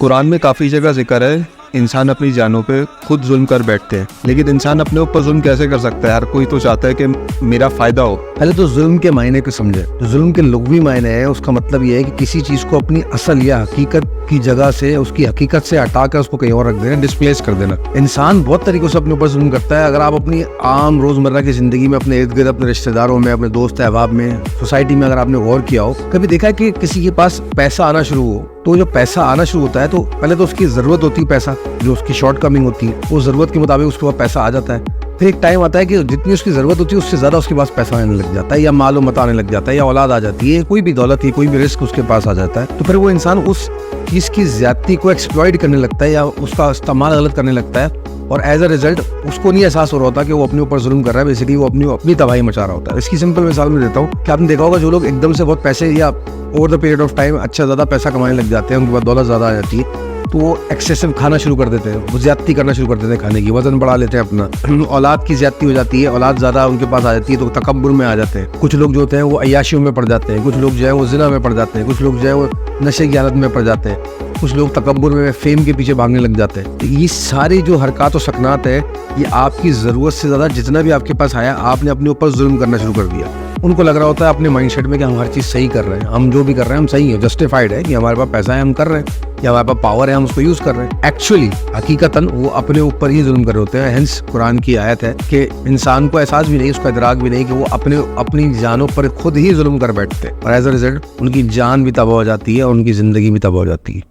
कुरान में काफ़ी जगह जिक्र है इंसान अपनी जानों पे खुद जुल्म कर बैठते हैं, लेकिन इंसान अपने ऊपर जुल्म कैसे कर सकता है? हर कोई तो चाहता है कि मेरा फ़ायदा हो। पहले तो जुल्म के मायने को समझे। तो जुल्म के लुग़वी मायने है, उसका मतलब ये है कि किसी चीज़ को अपनी असल या हकीकत की जगह से, उसकी हकीकत से हटाकर उसको कहीं और रख देना, डिस्प्लेस कर देना। इंसान बहुत तरीकों से अपने ऊपर जुल्म करता है। अगर आप अपनी आम रोज़मर्रा की ज़िंदगी में अपने इर्द गिर्द, अपने रिश्तेदारों में, अपने दोस्त अहबाब में, सोसाइटी में अगर आपने गौर किया हो, कभी देखा है कि किसी के पास पैसा आना शुरू हो, तो जब पैसा आना शुरू होता है तो पहले तो उसकी ज़रूरत होती है, पैसा जो उसकी शॉर्ट कमिंग होती है, वो ज़रूरत के मुताबिक उसके पास पैसा आ जाता है। फिर एक टाइम आता है कि जितनी उसकी ज़रूरत होती है उससे ज़्यादा उसके पास पैसा आने लग जाता है, या मालो मता आने लग जाता है, या औलाद आ जाती है, कोई भी दौलत है, कोई भी रिस्क उसके पास आ जाता है। तो फिर वो इंसान उस चीज़ की ज़्यादती को एक्सप्लॉइट करने लगता है या उसका इस्तेमाल गलत करने लगता है, और एज अ रिजल्ट उसको नहीं एहसास हो रहा होता कि वो अपने ऊपर जुल्म कर रहा है। बेसिकली वो अपनी तबाही मचा रहा होता है। इसकी सिंपल मिसाल में देता हूँ कि आपने देखा होगा, जो लोग एकदम से बहुत पैसे या over the period of time अच्छा ज़्यादा पैसा कमाने लग जाते हैं, उनके पास दौलत ज़्यादा आ जाती है, तो वो एक्सेसिव खाना शुरू कर देते हैं, वो ज्यादती करना शुरू कर देते हैं, खाने की वजन बढ़ा लेते हैं अपना, औलाद की ज्यादती हो जाती है, औलाद ज़्यादा उनके पास आ जाती है तो तकब्बुर में आ जाते हैं। कुछ लोग जो होते हैं वो अय्याशियों में पड़ जाते हैं, कुछ लोग जो है वो जिना में पड़ जाते हैं, कुछ लोग जो है वो नशे की हालत में पड़ जाते हैं, कुछ लोग तकब्बुर में फेम के पीछे भागने लग जाते हैं। तो ये सारी जो हरकत और सकनात है, ये आपकी ज़रूरत से ज़्यादा जितना भी आपके पास आया, आपने अपने ऊपर जुल्म करना शुरू कर दिया। उनको लग रहा होता है अपने माइंडसेट में कि हम हर चीज़ सही कर रहे हैं, हम जो भी कर रहे हैं हम सही है, जस्टिफाइड है कि हमारे पास पैसा है हम कर रहे हैं, या हमारे पास पावर है हम उसको यूज़ कर रहे हैं। एक्चुअली हकीकतन वो अपने ऊपर ही जुल्म कर रहे होते हैं। हेंस कुरान की आयत है कि इंसान को एहसास भी नहीं, उसका इदराक भी नहीं कि वो अपनी जानों पर खुद ही जुल्म कर बैठते हैं, और एज अ रिजल्ट उनकी जान भी तबाह हो जाती है और उनकी ज़िंदगी भी तबाह हो जाती है।